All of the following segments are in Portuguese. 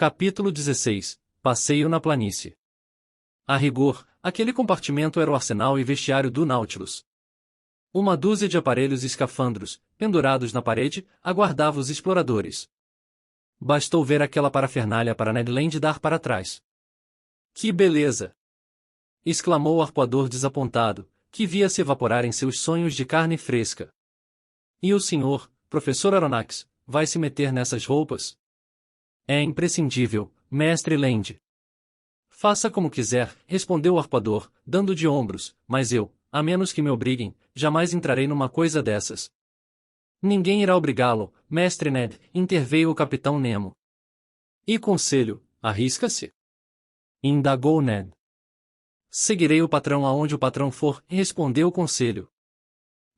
Capítulo 16. Passeio na planície. A rigor, aquele compartimento era o arsenal e vestiário do Nautilus. Uma dúzia de aparelhos escafandros, pendurados na parede, aguardava os exploradores. Bastou ver aquela parafernália para Ned Land dar para trás. Que beleza! Exclamou o arpoador desapontado, que via se evaporar em seus sonhos de carne fresca. E o senhor, professor Aronnax, vai se meter nessas roupas? É imprescindível, mestre Land. Faça como quiser, respondeu o arpoador, dando de ombros, mas eu, a menos que me obriguem, jamais entrarei numa coisa dessas. Ninguém irá obrigá-lo, mestre Ned, interveio o capitão Nemo. E conselho, arrisca-se? Indagou Ned. Seguirei o patrão aonde o patrão for, respondeu o conselho.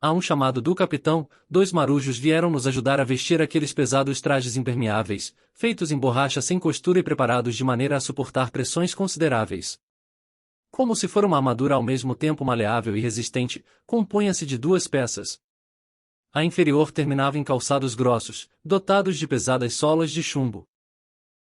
A um chamado do capitão, 2 marujos vieram nos ajudar a vestir aqueles pesados trajes impermeáveis, feitos em borracha sem costura e preparados de maneira a suportar pressões consideráveis. Como se for uma armadura ao mesmo tempo maleável e resistente, compunha-se de 2 peças. A inferior terminava em calçados grossos, dotados de pesadas solas de chumbo.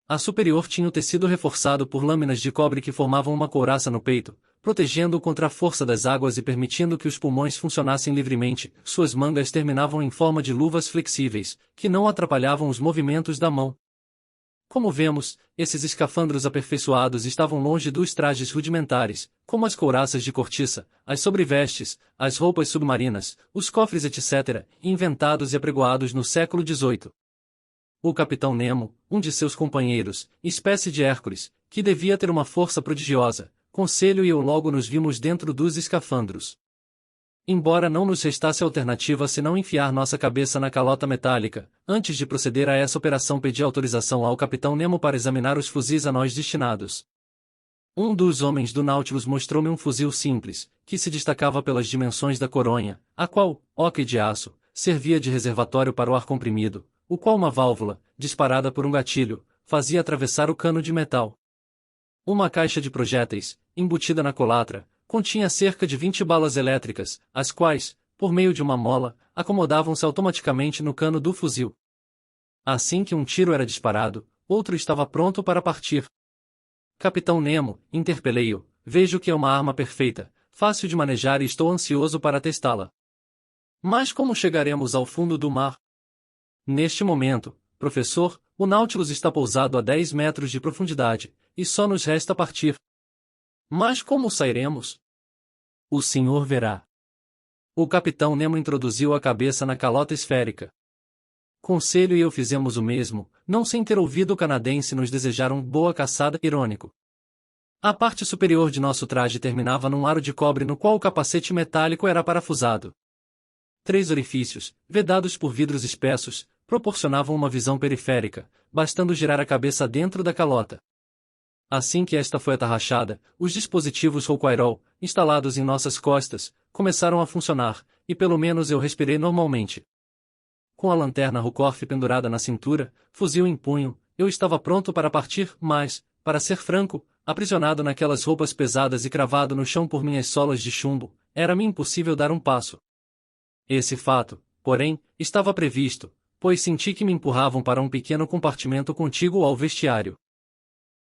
A superior tinha o tecido reforçado por lâminas de cobre que formavam uma couraça no peito, protegendo-o contra a força das águas e permitindo que os pulmões funcionassem livremente. Suas mangas terminavam em forma de luvas flexíveis, que não atrapalhavam os movimentos da mão. Como vemos, esses escafandros aperfeiçoados estavam longe dos trajes rudimentares, como as couraças de cortiça, as sobrevestes, as roupas submarinas, os cofres etc., inventados e apregoados no século XVIII. O capitão Nemo, um de seus companheiros, espécie de Hércules, que devia ter uma força prodigiosa, Conselho e eu logo nos vimos dentro dos escafandros. Embora não nos restasse alternativa senão enfiar nossa cabeça na calota metálica, antes de proceder a essa operação pedi autorização ao capitão Nemo para examinar os fuzis a nós destinados. Um dos homens do Nautilus mostrou-me um fuzil simples, que se destacava pelas dimensões da coronha, a qual, oca de aço, servia de reservatório para o ar comprimido, o qual uma válvula, disparada por um gatilho, fazia atravessar o cano de metal. Uma caixa de projéteis, embutida na colatra, continha cerca de 20 balas elétricas, as quais, por meio de uma mola, acomodavam-se automaticamente no cano do fuzil. Assim que um tiro era disparado, outro estava pronto para partir. Capitão Nemo, interpelei-o, vejo que é uma arma perfeita, fácil de manejar e estou ansioso para testá-la. Mas como chegaremos ao fundo do mar? Neste momento, professor, o Nautilus está pousado a 10 metros de profundidade, e só nos resta partir. Mas como sairemos? O senhor verá. O capitão Nemo introduziu a cabeça na calota esférica. Conselho e eu fizemos o mesmo, não sem ter ouvido o canadense nos desejar boa caçada irônico. A parte superior de nosso traje terminava num aro de cobre no qual o capacete metálico era parafusado. 3 orifícios, vedados por vidros espessos, proporcionavam uma visão periférica, bastando girar a cabeça dentro da calota. Assim que esta foi atarrachada, os dispositivos Rouquayrol, instalados em nossas costas, começaram a funcionar, e pelo menos eu respirei normalmente. Com a lanterna Rucorf pendurada na cintura, fuzil em punho, eu estava pronto para partir, mas, para ser franco, aprisionado naquelas roupas pesadas e cravado no chão por minhas solas de chumbo, era-me impossível dar um passo. Esse fato, porém, estava previsto, pois senti que me empurravam para um pequeno compartimento contíguo ao vestiário.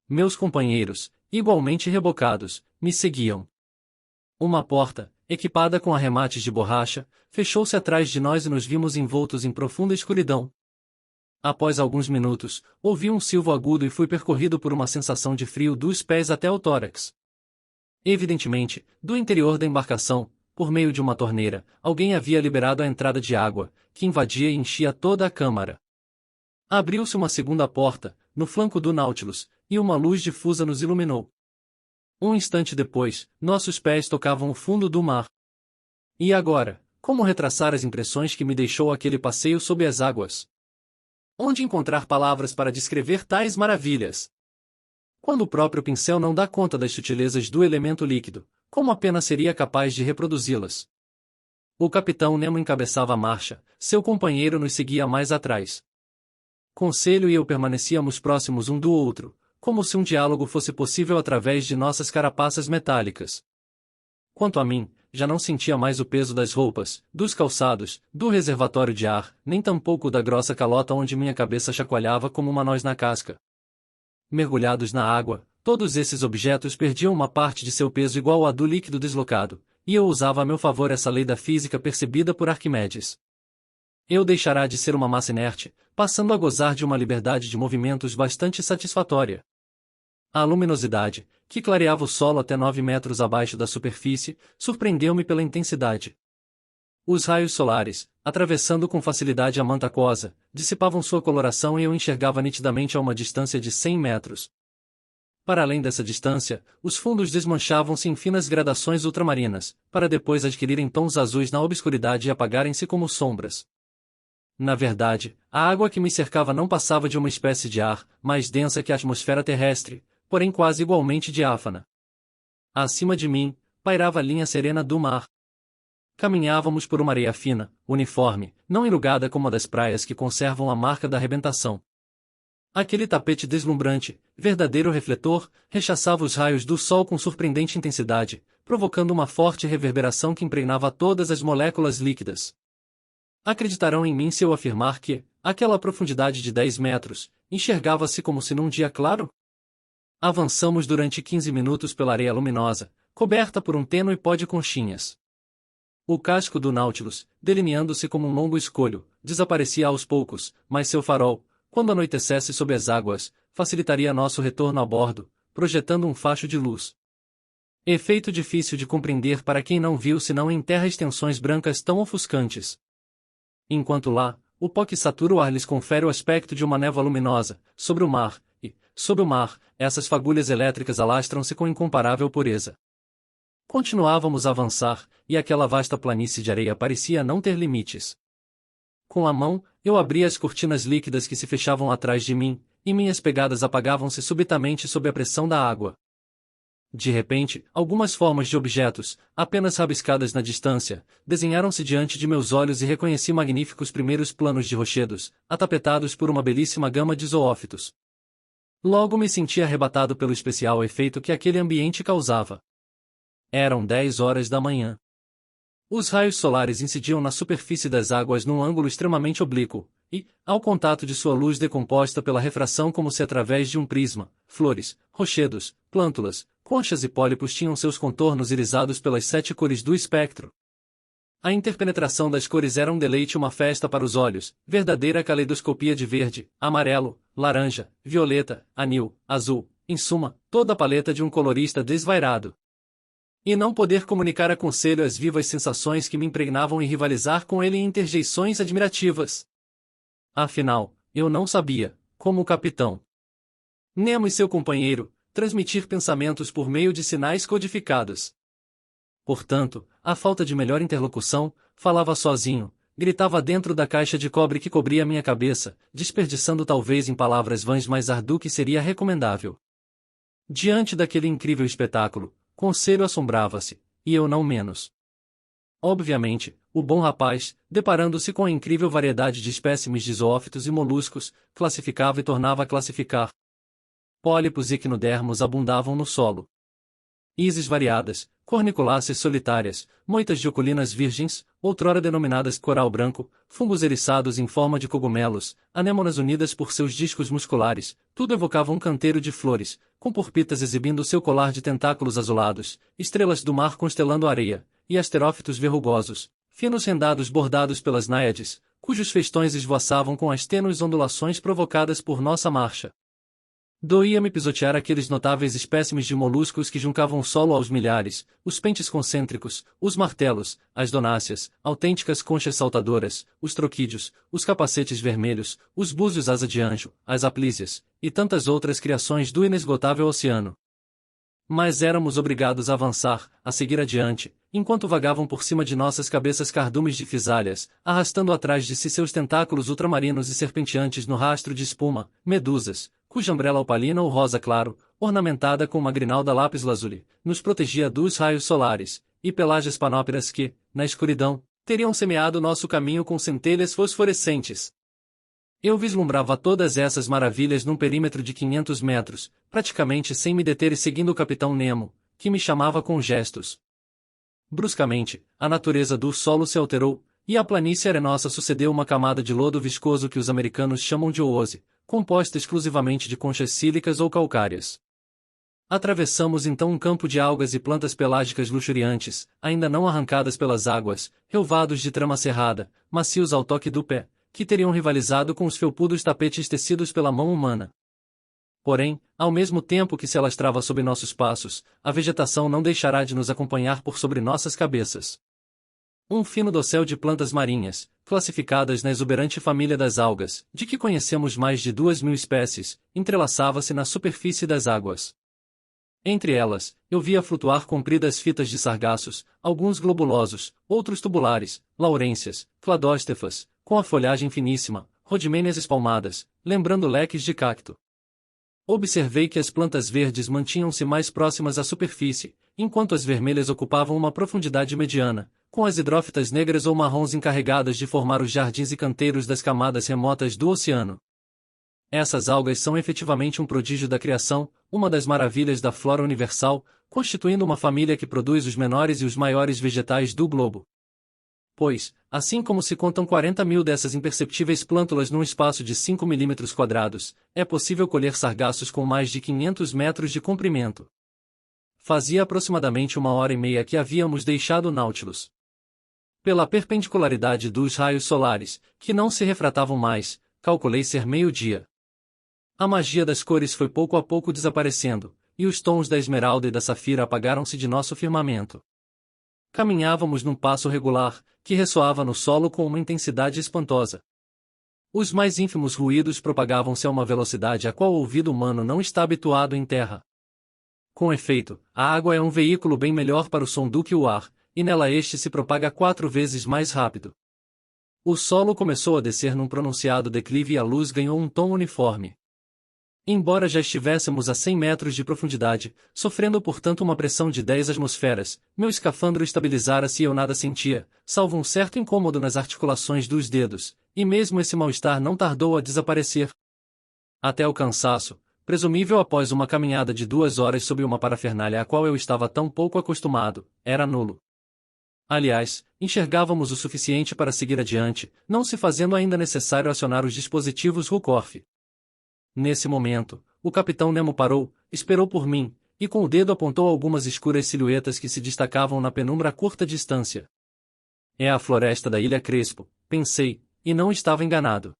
Meus companheiros, igualmente rebocados, me seguiam. Uma porta, equipada com arremates de borracha, fechou-se atrás de nós e nos vimos envoltos em profunda escuridão. Após alguns minutos, ouvi um silvo agudo e fui percorrido por uma sensação de frio dos pés até o tórax. Evidentemente, do interior da embarcação, por meio de uma torneira, alguém havia liberado a entrada de água, que invadia e enchia toda a câmara. Abriu-se uma segunda porta, no flanco do Nautilus, e uma luz difusa nos iluminou. Um instante depois, nossos pés tocavam o fundo do mar. E agora, como retraçar as impressões que me deixou aquele passeio sob as águas? Onde encontrar palavras para descrever tais maravilhas? Quando o próprio pincel não dá conta das sutilezas do elemento líquido, como apenas seria capaz de reproduzi-las? O capitão Nemo encabeçava a marcha, seu companheiro nos seguia mais atrás. Conselho e eu permanecíamos próximos um do outro, como se um diálogo fosse possível através de nossas carapaças metálicas. Quanto a mim, já não sentia mais o peso das roupas, dos calçados, do reservatório de ar, nem tampouco da grossa calota onde minha cabeça chacoalhava como uma noz na casca. Mergulhados na água, todos esses objetos perdiam uma parte de seu peso igual à do líquido deslocado, e eu usava a meu favor essa lei da física percebida por Arquimedes. Eu deixará de ser uma massa inerte, passando a gozar de uma liberdade de movimentos bastante satisfatória. A luminosidade, que clareava o solo até 9 metros abaixo da superfície, surpreendeu-me pela intensidade. Os raios solares, atravessando com facilidade a manta aquosa, dissipavam sua coloração e eu enxergava nitidamente a uma distância de 100 metros. Para além dessa distância, os fundos desmanchavam-se em finas gradações ultramarinas, para depois adquirirem tons azuis na obscuridade e apagarem-se como sombras. Na verdade, a água que me cercava não passava de uma espécie de ar, mais densa que a atmosfera terrestre, porém quase igualmente diáfana. Acima de mim, pairava a linha serena do mar. Caminhávamos por uma areia fina, uniforme, não enrugada como a das praias que conservam a marca da arrebentação. Aquele tapete deslumbrante, verdadeiro refletor, rechaçava os raios do sol com surpreendente intensidade, provocando uma forte reverberação que impregnava todas as moléculas líquidas. Acreditarão em mim se eu afirmar que, àquela profundidade de 10 metros, enxergava-se como se num dia claro? Avançamos durante 15 minutos pela areia luminosa, coberta por um tênue pó de conchinhas. O casco do Nautilus, delineando-se como um longo escolho, desaparecia aos poucos, mas seu farol, quando anoitecesse sob as águas, facilitaria nosso retorno a bordo, projetando um facho de luz. Efeito difícil de compreender para quem não viu senão em terra extensões brancas tão ofuscantes. Enquanto lá, o pó que satura o ar lhes confere o aspecto de uma névoa luminosa, sobre o mar, e, sob o mar, essas fagulhas elétricas alastram-se com incomparável pureza. Continuávamos a avançar, e aquela vasta planície de areia parecia não ter limites. Com a mão, eu abria as cortinas líquidas que se fechavam atrás de mim, e minhas pegadas apagavam-se subitamente sob a pressão da água. De repente, algumas formas de objetos, apenas rabiscadas na distância, desenharam-se diante de meus olhos e reconheci magníficos primeiros planos de rochedos, atapetados por uma belíssima gama de zoófitos. Logo me senti arrebatado pelo especial efeito que aquele ambiente causava. Eram 10 horas da manhã. Os raios solares incidiam na superfície das águas num ângulo extremamente oblíquo, e, ao contato de sua luz decomposta pela refração como se através de um prisma, flores, rochedos, plântulas, conchas e pólipos tinham seus contornos irisados pelas 7 cores do espectro. A interpenetração das cores era um deleite e uma festa para os olhos, verdadeira caleidoscopia de verde, amarelo, laranja, violeta, anil, azul, em suma, toda a paleta de um colorista desvairado. E não poder comunicar a Conselho as vivas sensações que me impregnavam em rivalizar com ele em interjeições admirativas. Afinal, eu não sabia, como o capitão Nemo e seu companheiro, transmitir pensamentos por meio de sinais codificados. Portanto, à falta de melhor interlocução, falava sozinho, gritava dentro da caixa de cobre que cobria minha cabeça, desperdiçando talvez em palavras vãs mais ar do que seria recomendável. Diante daquele incrível espetáculo, Conselho assombrava-se, e eu não menos. Obviamente, o bom rapaz, deparando-se com a incrível variedade de espécimes de zoófitos e moluscos, classificava e tornava a classificar. Pólipos e equinodermos abundavam no solo. Ísis variadas, corniculáceas solitárias, moitas diocolinas virgens, outrora denominadas coral branco, fungos eriçados em forma de cogumelos, anêmonas unidas por seus discos musculares, tudo evocava um canteiro de flores, com purpitas exibindo seu colar de tentáculos azulados, estrelas do mar constelando a areia, e asterófitos verrugosos, finos rendados bordados pelas náiades, cujos festões esvoaçavam com as tênues ondulações provocadas por nossa marcha. Doía-me pisotear aqueles notáveis espécimes de moluscos que juncavam o solo aos milhares, os pentes concêntricos, os martelos, as donáceas, autênticas conchas saltadoras, os troquídeos, os capacetes vermelhos, os búzios asa de anjo, as aplísias, e tantas outras criações do inesgotável oceano. Mas éramos obrigados a avançar, a seguir adiante, enquanto vagavam por cima de nossas cabeças cardumes de fisalhas, arrastando atrás de si seus tentáculos ultramarinos e serpenteantes no rastro de espuma, medusas, cuja umbrella opalina ou rosa claro, ornamentada com uma grinalda lápis-lazuli, nos protegia dos raios solares, e pelágias panóperas que, na escuridão, teriam semeado nosso caminho com centelhas fosforescentes. Eu vislumbrava todas essas maravilhas num perímetro de 500 metros, praticamente sem me deter e seguindo o capitão Nemo, que me chamava com gestos. Bruscamente, a natureza do solo se alterou, e à planície arenosa sucedeu uma camada de lodo viscoso que os americanos chamam de oose, composta exclusivamente de conchas sílicas ou calcárias. Atravessamos então um campo de algas e plantas pelágicas luxuriantes, ainda não arrancadas pelas águas, relvados de trama cerrada, macios ao toque do pé, que teriam rivalizado com os felpudos tapetes tecidos pela mão humana. Porém, ao mesmo tempo que se alastrava sob nossos passos, a vegetação não deixará de nos acompanhar por sobre nossas cabeças. Um fino dossel de plantas marinhas, classificadas na exuberante família das algas, de que conhecemos mais de 2.000 espécies, entrelaçava-se na superfície das águas. Entre elas, eu via flutuar compridas fitas de sargassos, alguns globulosos, outros tubulares, laurências, cladóstefas, com a folhagem finíssima, rodimênias espalmadas, lembrando leques de cacto. Observei que as plantas verdes mantinham-se mais próximas à superfície, enquanto as vermelhas ocupavam uma profundidade mediana, com as hidrófitas negras ou marrons encarregadas de formar os jardins e canteiros das camadas remotas do oceano. Essas algas são efetivamente um prodígio da criação, uma das maravilhas da flora universal, constituindo uma família que produz os menores e os maiores vegetais do globo. Pois, assim como se contam 40.000 dessas imperceptíveis plântulas num espaço de 5 milímetros quadrados, é possível colher sargassos com mais de 500 metros de comprimento. Fazia aproximadamente 1h30 que havíamos deixado o Nautilus. Pela perpendicularidade dos raios solares, que não se refratavam mais, calculei ser meio-dia. A magia das cores foi pouco a pouco desaparecendo, e os tons da esmeralda e da safira apagaram-se de nosso firmamento. Caminhávamos num passo regular, que ressoava no solo com uma intensidade espantosa. Os mais ínfimos ruídos propagavam-se a uma velocidade a qual o ouvido humano não está habituado em terra. Com efeito, a água é um veículo bem melhor para o som do que o ar, e nela este se propaga 4 vezes mais rápido. O solo começou a descer num pronunciado declive e a luz ganhou um tom uniforme. Embora já estivéssemos a 100 metros de profundidade, sofrendo portanto uma pressão de 10 atmosferas, meu escafandro estabilizara-se e eu nada sentia, salvo um certo incômodo nas articulações dos dedos, e mesmo esse mal-estar não tardou a desaparecer. Até o cansaço, presumível após uma caminhada de 2 horas sob uma parafernália a qual eu estava tão pouco acostumado, era nulo. Aliás, enxergávamos o suficiente para seguir adiante, não se fazendo ainda necessário acionar os dispositivos Ruhmkorff. Nesse momento, o capitão Nemo parou, esperou por mim, e com o dedo apontou algumas escuras silhuetas que se destacavam na penumbra a curta distância. É a floresta da Ilha Crespo, pensei, e não estava enganado.